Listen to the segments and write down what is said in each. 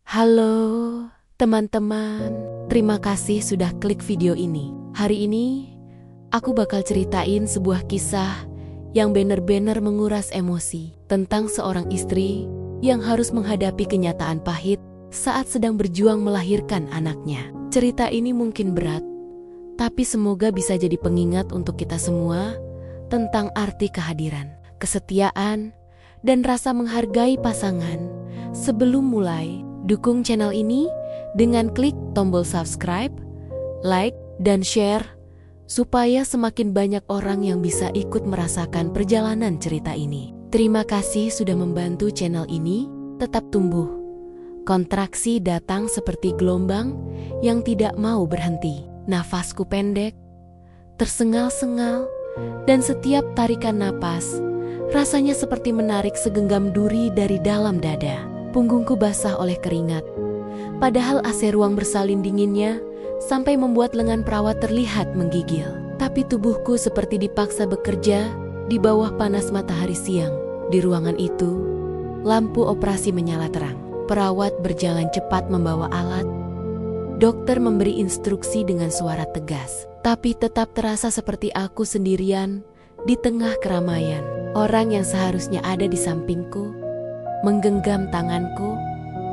Halo teman-teman, terima kasih sudah klik video ini. Hari ini aku bakal ceritain sebuah kisah yang bener-bener menguras emosi tentang seorang istri yang harus menghadapi kenyataan pahit saat sedang berjuang melahirkan anaknya. Cerita ini mungkin berat, tapi semoga bisa jadi pengingat untuk kita semua tentang arti kehadiran, kesetiaan, dan rasa menghargai pasangan. Sebelum mulai, dukung channel ini dengan klik tombol subscribe, like, dan share supaya semakin banyak orang yang bisa ikut merasakan perjalanan cerita ini. Terima kasih sudah membantu channel ini tetap tumbuh. Kontraksi datang seperti gelombang yang tidak mau berhenti. Nafasku pendek, tersengal-sengal, dan setiap tarikan napas rasanya seperti menarik segenggam duri dari dalam dada. Punggungku basah oleh keringat, padahal AC ruang bersalin dinginnya sampai membuat lengan perawat terlihat menggigil. Tapi tubuhku seperti dipaksa bekerja di bawah panas matahari siang. Di ruangan itu, lampu operasi menyala terang. Perawat berjalan cepat membawa alat. Dokter memberi instruksi dengan suara tegas, tapi tetap terasa seperti aku sendirian di tengah keramaian. Orang yang seharusnya ada di sampingku menggenggam tanganku,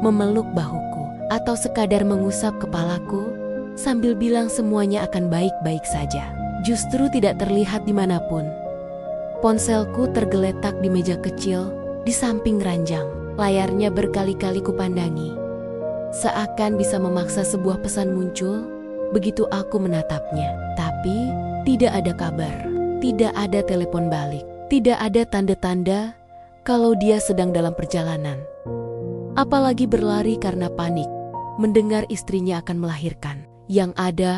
memeluk bahuku, atau sekadar mengusap kepalaku sambil bilang semuanya akan baik-baik saja. Justru tidak terlihat dimanapun. Ponselku tergeletak di meja kecil di samping ranjang. Layarnya berkali-kali kupandangi, seakan bisa memaksa sebuah pesan muncul begitu aku menatapnya. Tapi tidak ada kabar, tidak ada telepon balik, tidak ada tanda-tanda kalau dia sedang dalam perjalanan. Apalagi berlari karena panik mendengar istrinya akan melahirkan. Yang ada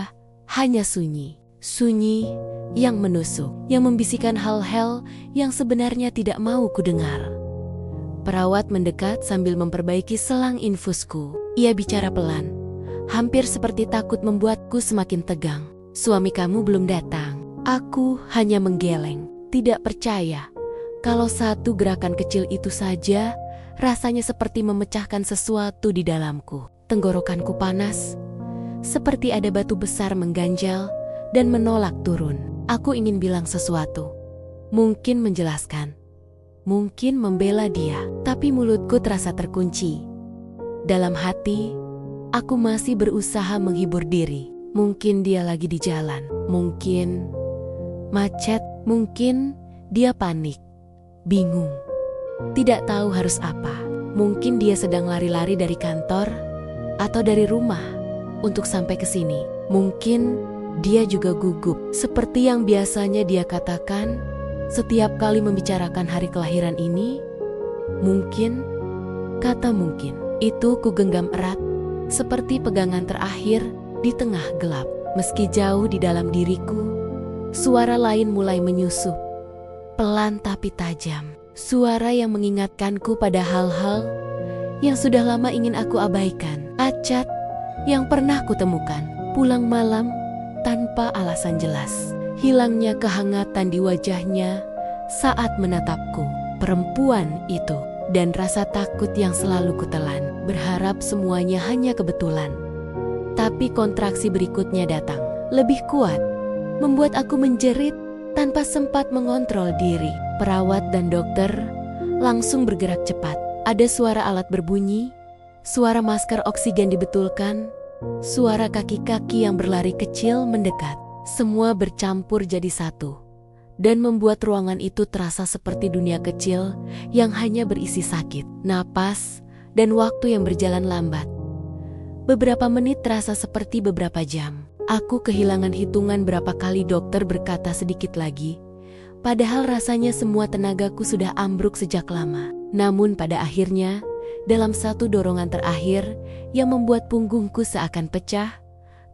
hanya sunyi. Sunyi yang menusuk, yang membisikkan hal-hal yang sebenarnya tidak mau kudengar. Perawat mendekat sambil memperbaiki selang infusku. Ia bicara pelan, hampir seperti takut membuatku semakin tegang. Suami kamu belum datang. Aku hanya menggeleng, tidak percaya kalau satu gerakan kecil itu saja rasanya seperti memecahkan sesuatu di dalamku. Tenggorokanku panas, seperti ada batu besar mengganjal dan menolak turun. Aku ingin bilang sesuatu, mungkin menjelaskan, mungkin membela dia, tapi mulutku terasa terkunci. Dalam hati, aku masih berusaha menghibur diri. Mungkin dia lagi di jalan, mungkin macet, mungkin dia panik, bingung, tidak tahu harus apa. Mungkin dia sedang lari-lari dari kantor atau dari rumah untuk sampai ke sini. Mungkin dia juga gugup, seperti yang biasanya dia katakan setiap kali membicarakan hari kelahiran ini. Mungkin, kata mungkin, itu ku genggam erat, seperti pegangan terakhir di tengah gelap. Meski jauh di dalam diriku, suara lain mulai menyusup. Pelan tapi tajam, suara yang mengingatkanku pada hal-hal yang sudah lama ingin aku abaikan. Acat yang pernah kutemukan, pulang malam tanpa alasan jelas. Hilangnya kehangatan di wajahnya saat menatapku. Perempuan itu, dan rasa takut yang selalu kutelan, berharap semuanya hanya kebetulan. Tapi kontraksi berikutnya datang, lebih kuat, membuat aku menjerit tanpa sempat mengontrol diri. Perawat dan dokter langsung bergerak cepat. Ada suara alat berbunyi, suara masker oksigen dibetulkan, suara kaki-kaki yang berlari kecil mendekat. Semua bercampur jadi satu, dan membuat ruangan itu terasa seperti dunia kecil yang hanya berisi sakit, napas, dan waktu yang berjalan lambat. Beberapa menit terasa seperti beberapa jam. Aku kehilangan hitungan berapa kali dokter berkata sedikit lagi, padahal rasanya semua tenagaku sudah ambruk sejak lama. Namun pada akhirnya, dalam satu dorongan terakhir yang membuat punggungku seakan pecah,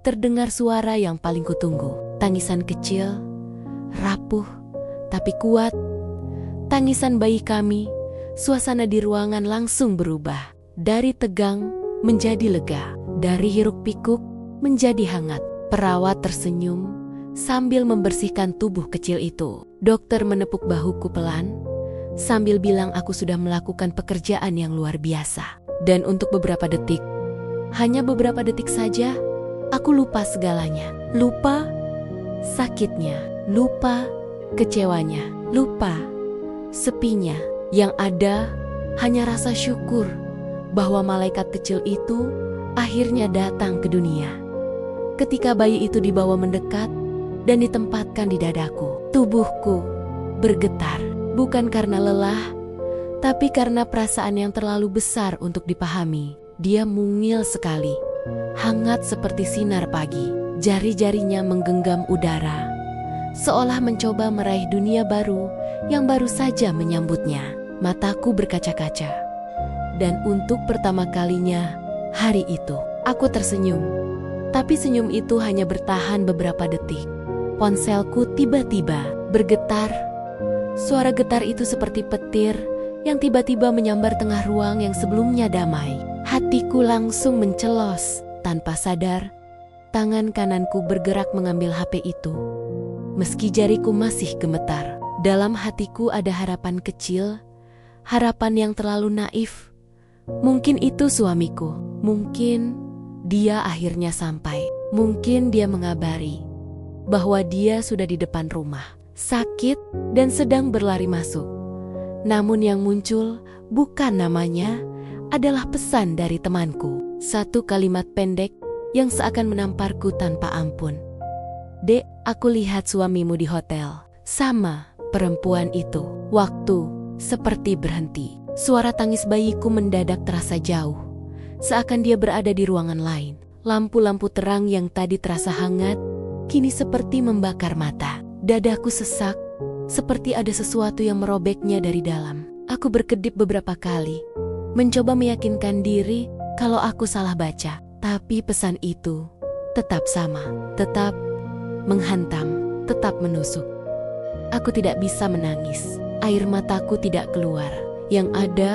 terdengar suara yang paling kutunggu. Tangisan kecil, rapuh, tapi kuat. Tangisan bayi kami. Suasana di ruangan langsung berubah. Dari tegang menjadi lega. Dari hiruk-pikuk menjadi hangat. Perawat tersenyum sambil membersihkan tubuh kecil itu. Dokter menepuk bahuku pelan sambil bilang aku sudah melakukan pekerjaan yang luar biasa. Dan untuk beberapa detik, Hanya beberapa detik saja, aku lupa segalanya. Lupa sakitnya, lupa kecewanya, lupa sepinya. Yang ada hanya rasa syukur bahwa malaikat kecil itu akhirnya datang ke dunia. Ketika bayi itu dibawa mendekat dan ditempatkan di dadaku, tubuhku bergetar, bukan karena lelah, tapi karena perasaan yang terlalu besar untuk dipahami. Dia mungil sekali, hangat seperti sinar pagi. Jari-jarinya menggenggam udara, seolah mencoba meraih dunia baru yang baru saja menyambutnya. Mataku berkaca-kaca, dan untuk pertama kalinya hari itu, aku tersenyum. Tapi senyum itu hanya bertahan beberapa detik. Ponselku tiba-tiba bergetar. Suara getar itu seperti petir yang tiba-tiba menyambar tengah ruang yang sebelumnya damai. Hatiku langsung mencelos. Tanpa sadar, tangan kananku bergerak mengambil HP itu. Meski jariku masih gemetar, dalam hatiku ada harapan kecil, harapan yang terlalu naif. Mungkin itu suamiku, mungkin dia akhirnya sampai. Mungkin dia mengabari bahwa dia sudah di depan rumah, sakit dan sedang berlari masuk. Namun yang muncul bukan namanya, adalah pesan dari temanku. Satu kalimat pendek yang seakan menamparku tanpa ampun. "Dek, aku lihat suamimu di hotel. Sama perempuan itu." Waktu seperti berhenti. Suara tangis bayiku mendadak terasa jauh, seakan dia berada di ruangan lain. Lampu-lampu terang yang tadi terasa hangat, kini seperti membakar mata. Dadaku sesak, seperti ada sesuatu yang merobeknya dari dalam. Aku berkedip beberapa kali, mencoba meyakinkan diri kalau aku salah baca. Tapi pesan itu tetap sama, tetap menghantam, tetap menusuk. Aku tidak bisa menangis, air mataku tidak keluar. Yang ada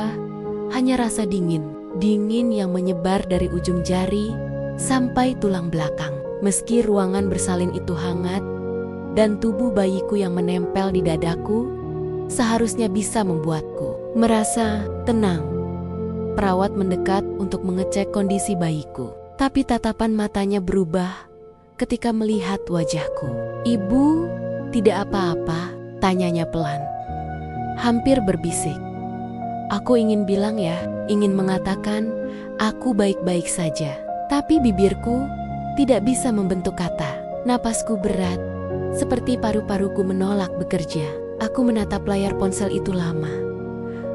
hanya rasa dingin, dingin yang menyebar dari ujung jari sampai tulang belakang. Meski ruangan bersalin itu hangat, dan tubuh bayiku yang menempel di dadaku seharusnya bisa membuatku merasa tenang. Perawat mendekat untuk mengecek kondisi bayiku, tapi tatapan matanya berubah ketika melihat wajahku. "Ibu, tidak apa-apa?" tanyanya pelan, hampir berbisik. Aku ingin bilang ingin mengatakan aku baik-baik saja, tapi bibirku tidak bisa membentuk kata. Napasku berat, seperti paru-paruku menolak bekerja. Aku menatap layar ponsel itu lama,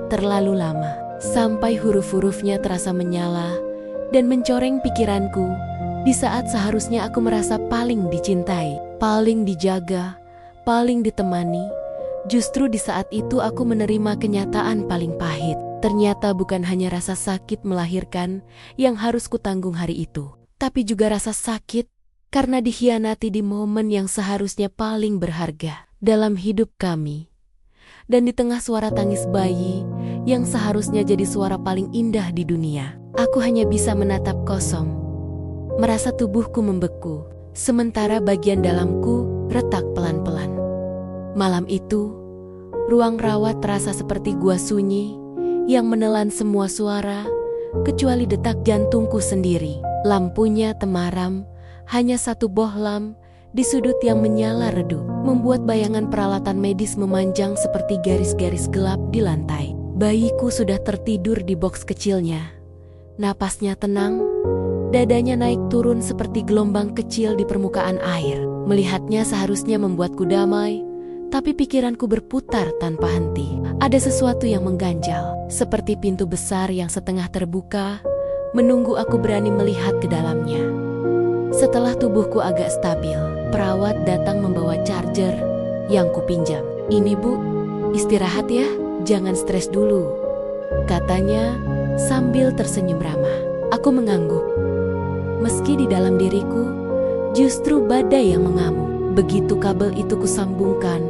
terlalu lama. Sampai huruf-hurufnya terasa menyala dan mencoreng pikiranku di saat seharusnya aku merasa paling dicintai, paling dijaga, paling ditemani. Justru di saat itu aku menerima kenyataan paling pahit. Ternyata bukan hanya rasa sakit melahirkan yang harus kutanggung hari itu, tapi juga rasa sakit karena dikhianati di momen yang seharusnya paling berharga dalam hidup kami. Dan di tengah suara tangis bayi yang seharusnya jadi suara paling indah di dunia, aku hanya bisa menatap kosong, merasa tubuhku membeku, sementara bagian dalamku retak pelan-pelan. Malam itu, ruang rawat terasa seperti gua sunyi yang menelan semua suara, kecuali detak jantungku sendiri. Lampunya temaram, hanya satu bohlam di sudut yang menyala redup, membuat bayangan peralatan medis memanjang seperti garis-garis gelap di lantai. Bayiku sudah tertidur di boks kecilnya. Napasnya tenang, dadanya naik turun seperti gelombang kecil di permukaan air. Melihatnya seharusnya membuatku damai, tapi pikiranku berputar tanpa henti. Ada sesuatu yang mengganjal, seperti pintu besar yang setengah terbuka, menunggu aku berani melihat ke dalamnya. Setelah tubuhku agak stabil, perawat datang membawa charger yang kupinjam. "Ini Bu, istirahat ya, jangan stres dulu," katanya sambil tersenyum ramah. Aku mengangguk. Meski di dalam diriku justru badai yang mengamuk. Begitu kabel itu kusambungkan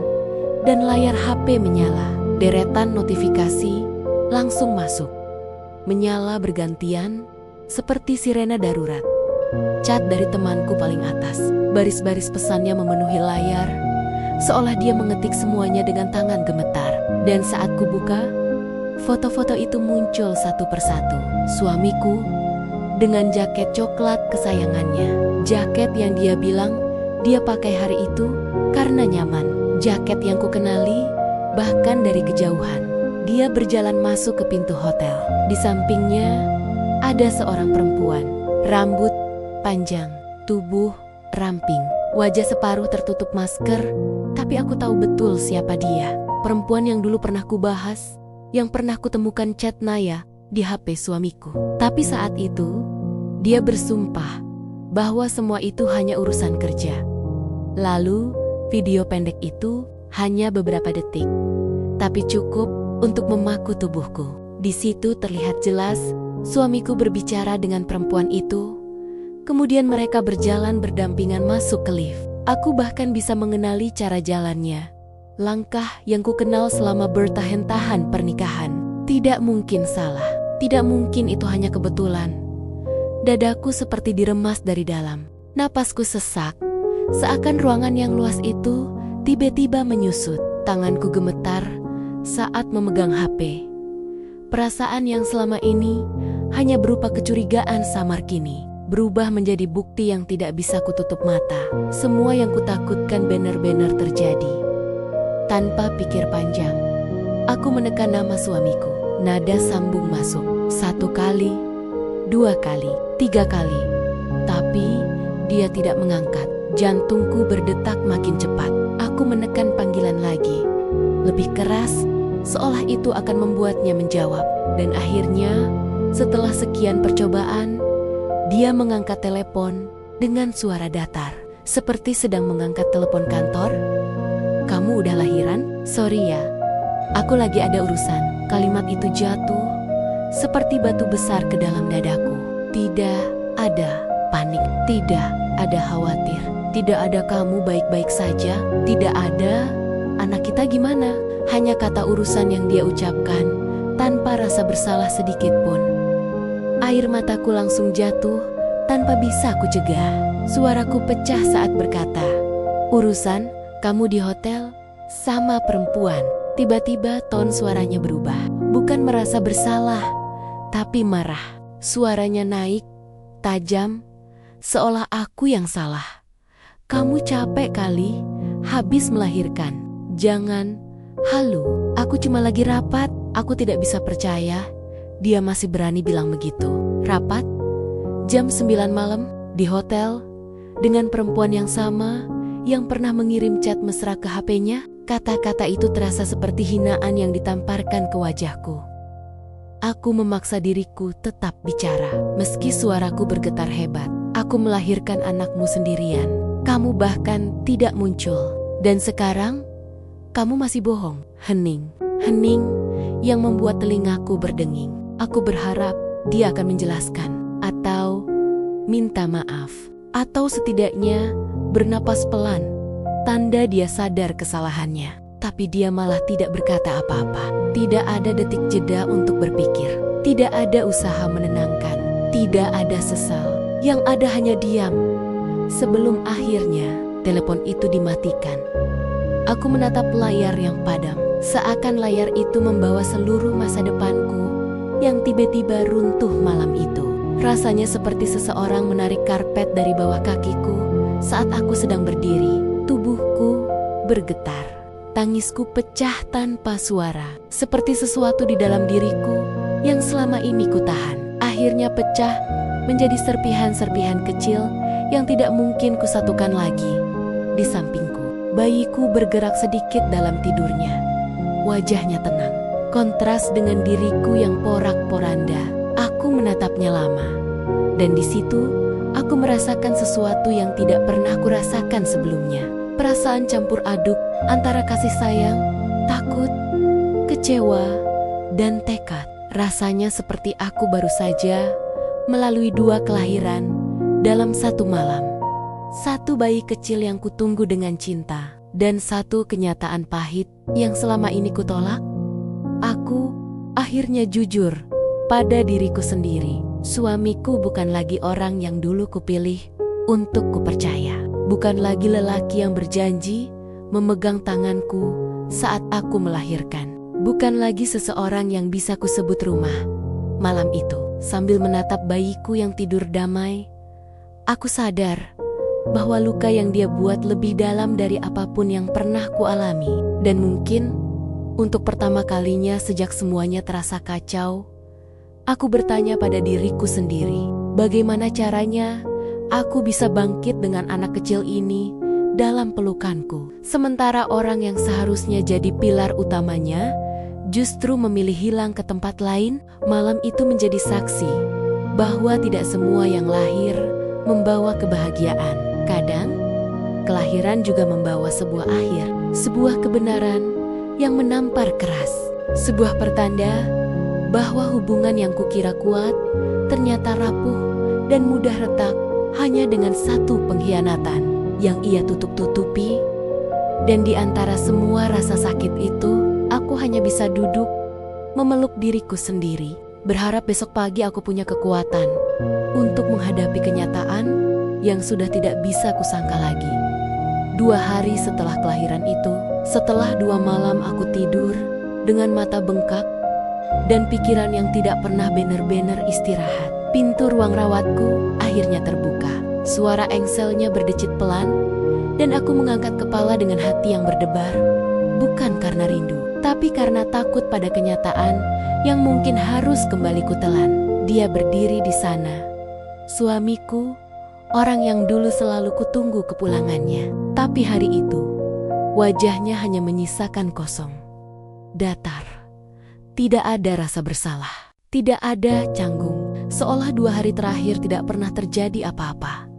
dan layar HP menyala, deretan notifikasi langsung masuk, menyala bergantian seperti sirena darurat. Chat dari temanku paling atas, baris-baris pesannya memenuhi layar, seolah dia mengetik semuanya dengan tangan gemetar. Dan saat kubuka, foto-foto itu muncul satu persatu. Suamiku dengan jaket coklat kesayangannya. Jaket yang dia bilang dia pakai hari itu karena nyaman. Jaket yang kukenali bahkan dari kejauhan. Dia berjalan masuk ke pintu hotel. Di sampingnya ada seorang perempuan. Rambut panjang, tubuh ramping, wajah separuh tertutup masker. Tapi aku tahu betul siapa dia. Perempuan yang dulu pernah kubahas, yang pernah kutemukan chat Naya di HP suamiku. Tapi saat itu, dia bersumpah bahwa semua itu hanya urusan kerja. Lalu, video pendek itu hanya beberapa detik, tapi cukup untuk memaku tubuhku. Di situ terlihat jelas suamiku berbicara dengan perempuan itu. Kemudian mereka berjalan berdampingan masuk ke lift. Aku bahkan bisa mengenali cara jalannya. Langkah yang kukenal selama bertahan-tahan pernikahan. Tidak mungkin salah. Tidak mungkin itu hanya kebetulan. Dadaku seperti diremas dari dalam. Napasku sesak. Seakan ruangan yang luas itu tiba-tiba menyusut. Tanganku gemetar saat memegang HP. Perasaan yang selama ini hanya berupa kecurigaan samar kini berubah menjadi bukti yang tidak bisa kututup mata. Semua yang kutakutkan benar-benar terjadi. Tanpa pikir panjang, aku menekan nama suamiku. Nada sambung masuk. 1 kali, 2 kali, 3 kali. Tapi dia tidak mengangkat. Jantungku berdetak makin cepat. Aku menekan panggilan lagi. Lebih keras, seolah itu akan membuatnya menjawab. Dan akhirnya, setelah sekian percobaan, dia mengangkat telepon dengan suara datar. Seperti sedang mengangkat telepon kantor. Kamu udah lahiran? Sorry ya, aku lagi ada urusan. Kalimat itu jatuh seperti batu besar ke dalam dadaku. Tidak ada panik, tidak ada khawatir, tidak ada kamu baik-baik saja, tidak ada anak kita gimana. Hanya kata urusan yang dia ucapkan tanpa rasa bersalah sedikit pun. Air mataku langsung jatuh tanpa bisa ku cegah. Suaraku pecah saat berkata, urusan kamu di hotel sama perempuan. Tiba-tiba ton suaranya berubah. Bukan merasa bersalah, tapi marah. Suaranya naik, tajam, seolah aku yang salah. Kamu capek kali, habis melahirkan. Jangan, halu, aku cuma lagi rapat. Aku tidak bisa percaya, dia masih berani bilang begitu. Rapat? Jam 9 malam, di hotel, dengan perempuan yang sama, yang pernah mengirim chat mesra ke HP-nya. Kata-kata itu terasa seperti hinaan yang ditamparkan ke wajahku. Aku memaksa diriku tetap bicara, meski suaraku bergetar hebat. Aku melahirkan anakmu sendirian. Kamu bahkan tidak muncul. Dan sekarang, kamu masih bohong. Hening. Hening yang membuat telingaku berdenging. Aku berharap dia akan menjelaskan. Atau minta maaf. Atau setidaknya bernapas pelan. Tanda dia sadar kesalahannya. Tapi dia malah tidak berkata apa-apa. Tidak ada detik jeda untuk berpikir. Tidak ada usaha menenangkan. Tidak ada sesal. Yang ada hanya diam. Sebelum akhirnya telepon itu dimatikan. Aku menatap layar yang padam. Seakan layar itu membawa seluruh masa depanku yang tiba-tiba runtuh malam itu. Rasanya seperti seseorang menarik karpet dari bawah kakiku saat aku sedang berdiri. Tubuhku bergetar. Tangisku pecah tanpa suara. Seperti sesuatu di dalam diriku yang selama ini kutahan. Akhirnya pecah menjadi serpihan-serpihan kecil yang tidak mungkin kusatukan lagi. Di sampingku, bayiku bergerak sedikit dalam tidurnya. Wajahnya tenang. Kontras dengan diriku yang porak-poranda. Aku menatapnya lama. Dan di situ, aku merasakan sesuatu yang tidak pernah kurasakan sebelumnya. Perasaan campur aduk antara kasih sayang, takut, kecewa, dan tekad. Rasanya seperti aku baru saja melalui 2 kelahiran dalam 1 malam. 1 bayi kecil yang kutunggu dengan cinta, dan 1 kenyataan pahit yang selama ini kutolak. Aku akhirnya jujur pada diriku sendiri. Suamiku bukan lagi orang yang dulu kupilih untuk kupercaya. Bukan lagi lelaki yang berjanji memegang tanganku saat aku melahirkan. Bukan lagi seseorang yang bisa kusebut rumah malam itu. Sambil menatap bayiku yang tidur damai, aku sadar bahwa luka yang dia buat lebih dalam dari apapun yang pernah kualami. Dan mungkin untuk pertama kalinya sejak semuanya terasa kacau, aku bertanya pada diriku sendiri, bagaimana caranya aku bisa bangkit dengan anak kecil ini dalam pelukanku. Sementara orang yang seharusnya jadi pilar utamanya justru memilih hilang ke tempat lain. Malam itu menjadi saksi bahwa tidak semua yang lahir membawa kebahagiaan. Kadang, kelahiran juga membawa sebuah akhir, sebuah kebenaran yang menampar keras, sebuah pertanda bahwa hubungan yang kukira kuat ternyata rapuh dan mudah retak hanya dengan satu pengkhianatan yang ia tutup-tutupi. Dan di antara semua rasa sakit itu, aku hanya bisa duduk memeluk diriku sendiri, berharap besok pagi aku punya kekuatan untuk menghadapi kenyataan yang sudah tidak bisa kusangka lagi. 2 hari setelah kelahiran itu, setelah 2 malam aku tidur dengan mata bengkak dan pikiran yang tidak pernah benar-benar istirahat, pintu ruang rawatku akhirnya terbuka. Suara engselnya berdecit pelan dan aku mengangkat kepala dengan hati yang berdebar, bukan karena rindu, tapi karena takut pada kenyataan yang mungkin harus kembali kutelan. Dia berdiri di sana, suamiku, orang yang dulu selalu kutunggu kepulangannya. Tapi hari itu, wajahnya hanya menyisakan kosong, datar. Tidak ada rasa bersalah, tidak ada canggung, seolah 2 hari terakhir tidak pernah terjadi apa-apa.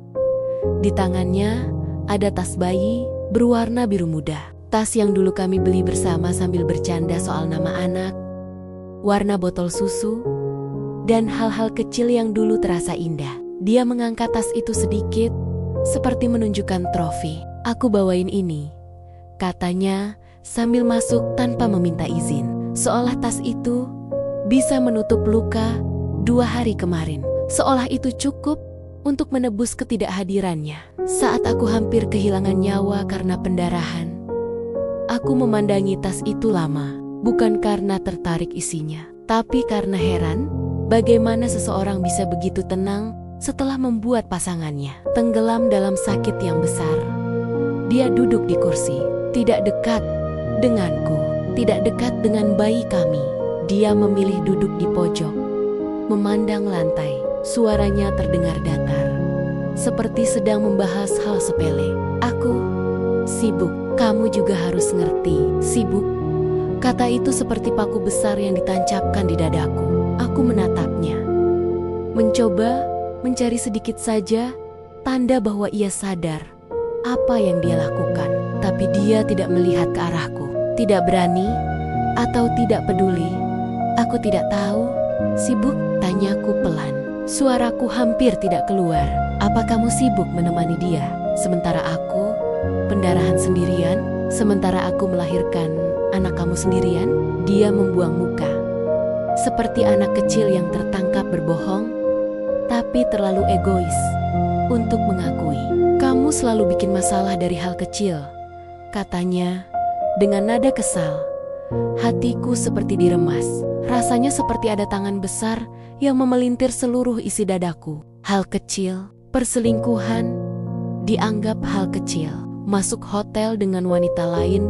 Di tangannya ada tas bayi berwarna biru muda. Tas yang dulu kami beli bersama sambil bercanda soal nama anak, warna botol susu, dan hal-hal kecil yang dulu terasa indah. Dia mengangkat tas itu sedikit, seperti menunjukkan trofi. Aku bawain ini, katanya sambil masuk tanpa meminta izin. Seolah tas itu bisa menutup luka 2 hari kemarin. Seolah itu cukup untuk menebus ketidakhadirannya. Saat aku hampir kehilangan nyawa karena pendarahan, aku memandangi tas itu lama, bukan karena tertarik isinya, tapi karena heran bagaimana seseorang bisa begitu tenang setelah membuat pasangannya tenggelam dalam sakit yang besar. Dia duduk di kursi, tidak dekat denganku, tidak dekat dengan bayi kami. Dia memilih duduk di pojok, memandang lantai. Suaranya terdengar datar, seperti sedang membahas hal sepele. Aku sibuk, kamu juga harus ngerti. Sibuk, kata itu seperti paku besar yang ditancapkan di dadaku. Aku menatapnya, mencoba mencari sedikit saja tanda bahwa ia sadar apa yang dia lakukan. Tapi dia tidak melihat ke arahku, tidak berani atau tidak peduli. Aku tidak tahu. Sibuk? Tanyaku pelan. Suaraku hampir tidak keluar. Apa kamu sibuk menemani dia? Sementara aku pendarahan sendirian, sementara aku melahirkan anak kamu sendirian? Dia membuang muka, seperti anak kecil yang tertangkap berbohong, tapi terlalu egois untuk mengakui. Kamu selalu bikin masalah dari hal kecil, katanya dengan nada kesal. Hatiku seperti diremas. Rasanya seperti ada tangan besar yang memelintir seluruh isi dadaku. Hal kecil, perselingkuhan, dianggap hal kecil. Masuk hotel dengan wanita lain,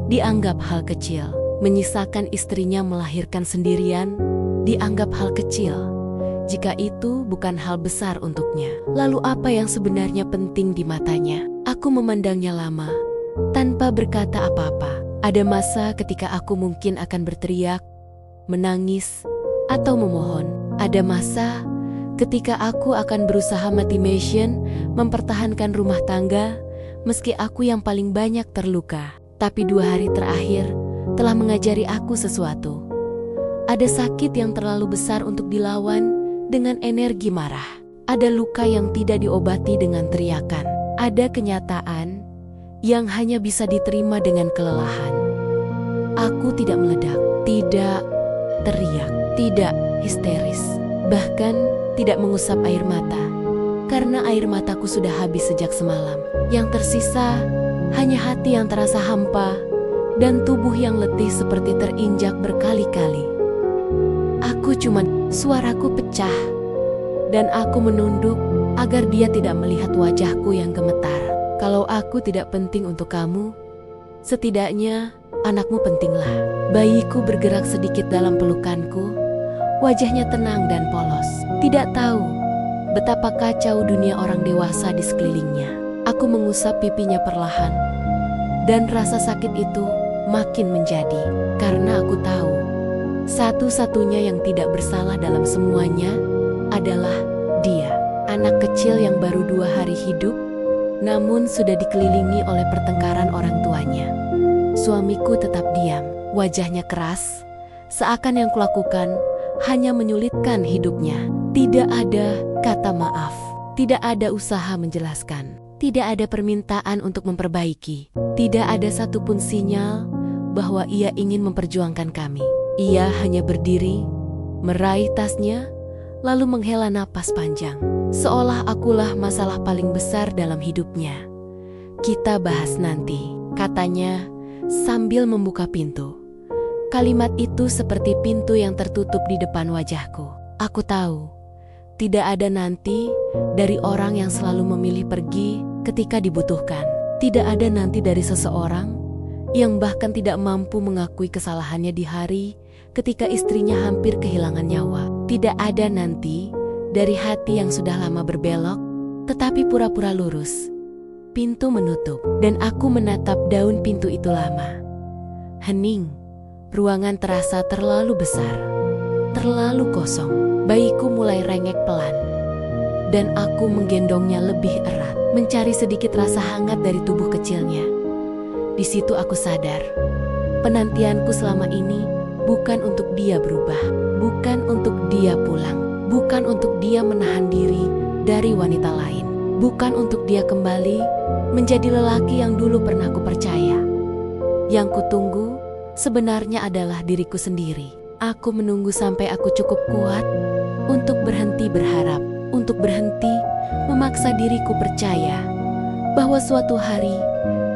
dianggap hal kecil. Menyisakan istrinya melahirkan sendirian, dianggap hal kecil. Jika itu bukan hal besar untuknya, lalu apa yang sebenarnya penting di matanya? Aku memandangnya lama, tanpa berkata apa-apa. Ada masa ketika aku mungkin akan berteriak, menangis, atau memohon. Ada masa ketika aku akan berusaha mati-mission mempertahankan rumah tangga, meski aku yang paling banyak terluka. Tapi 2 hari terakhir telah mengajari aku sesuatu. Ada sakit yang terlalu besar untuk dilawan dengan energi marah. Ada luka yang tidak diobati dengan teriakan. Ada kenyataan yang hanya bisa diterima dengan kelelahan. Aku tidak meledak, tidak teriak, tidak histeris, bahkan tidak mengusap air mata, karena air mataku sudah habis sejak semalam. Yang tersisa hanya hati yang terasa hampa dan tubuh yang letih seperti terinjak berkali-kali. Aku Aku suaraku pecah, dan aku menunduk agar dia tidak melihat wajahku yang gemetar. Kalau aku tidak penting untuk kamu, setidaknya anakmu pentinglah. Bayiku bergerak sedikit dalam pelukanku, wajahnya tenang dan polos. Tidak tahu betapa kacau dunia orang dewasa di sekelilingnya. Aku mengusap pipinya perlahan, dan rasa sakit itu makin menjadi. Karena aku tahu, satu-satunya yang tidak bersalah dalam semuanya adalah dia. Anak kecil yang baru 2 hari hidup, namun sudah dikelilingi oleh pertengkaran orang tuanya. Suamiku tetap diam, wajahnya keras, seakan yang kulakukan hanya menyulitkan hidupnya. Tidak ada kata maaf, tidak ada usaha menjelaskan, tidak ada permintaan untuk memperbaiki, tidak ada satupun sinyal bahwa ia ingin memperjuangkan kami. Ia hanya berdiri, meraih tasnya, lalu menghela napas panjang, seolah akulah masalah paling besar dalam hidupnya. Kita bahas nanti, katanya sambil membuka pintu. Kalimat itu seperti pintu yang tertutup di depan wajahku. Aku tahu, tidak ada nanti dari orang yang selalu memilih pergi ketika dibutuhkan. Tidak ada nanti dari seseorang yang bahkan tidak mampu mengakui kesalahannya di hari ketika istrinya hampir kehilangan nyawa. Tidak ada nanti dari hati yang sudah lama berbelok, tetapi pura-pura lurus. Pintu menutup, dan aku menatap daun pintu itu lama. Hening, ruangan terasa terlalu besar, terlalu kosong. Bayiku mulai rengek pelan, dan aku menggendongnya lebih erat, mencari sedikit rasa hangat dari tubuh kecilnya. Di situ aku sadar, penantianku selama ini bukan untuk dia berubah, bukan untuk dia pulang, bukan untuk dia menahan diri dari wanita lain, bukan untuk dia kembali menjadi lelaki yang dulu pernah kupercaya. Yang kutunggu sebenarnya adalah diriku sendiri. Aku menunggu sampai aku cukup kuat untuk berhenti berharap, untuk berhenti memaksa diriku percaya bahwa suatu hari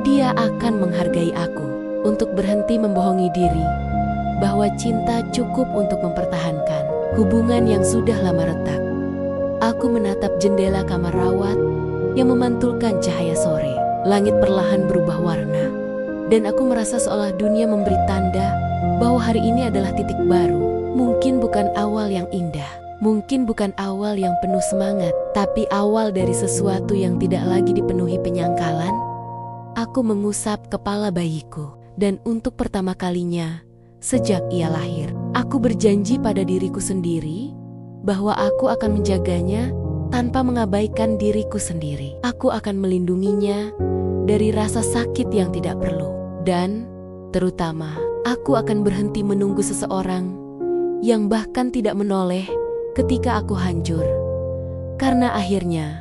dia akan menghargai aku, untuk berhenti membohongi diri bahwa cinta cukup untuk mempertahankan hubungan yang sudah lama retak. Aku menatap jendela kamar rawat yang memantulkan cahaya sore. Langit perlahan berubah warna, dan aku merasa seolah dunia memberi tanda bahwa hari ini adalah titik baru. Mungkin bukan awal yang indah, mungkin bukan awal yang penuh semangat, tapi awal dari sesuatu yang tidak lagi dipenuhi penyangkalan. Aku mengusap kepala bayiku, dan untuk pertama kalinya sejak ia lahir, aku berjanji pada diriku sendiri bahwa aku akan menjaganya tanpa mengabaikan diriku sendiri. Aku akan melindunginya dari rasa sakit yang tidak perlu, dan terutama aku akan berhenti menunggu seseorang yang bahkan tidak menoleh ketika aku hancur. Karena akhirnya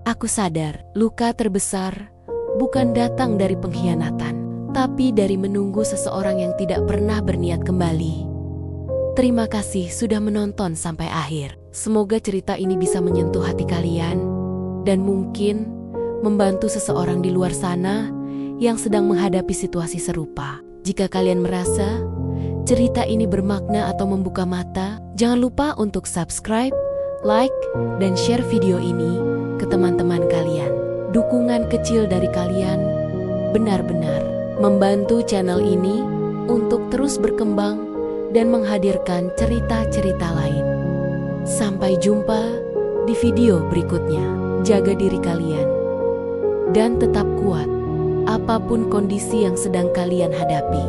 aku sadar, luka terbesar bukan datang dari pengkhianatan, tapi dari menunggu seseorang yang tidak pernah berniat kembali. Terima kasih sudah menonton sampai akhir. Semoga cerita ini bisa menyentuh hati kalian dan mungkin membantu seseorang di luar sana yang sedang menghadapi situasi serupa. Jika kalian merasa cerita ini bermakna atau membuka mata, jangan lupa untuk subscribe, like, dan share video ini ke teman-teman kalian. Dukungan kecil dari kalian benar-benar membantu channel ini untuk terus berkembang dan menghadirkan cerita-cerita lain. Sampai jumpa di video berikutnya. Jaga diri kalian dan tetap kuat apapun kondisi yang sedang kalian hadapi.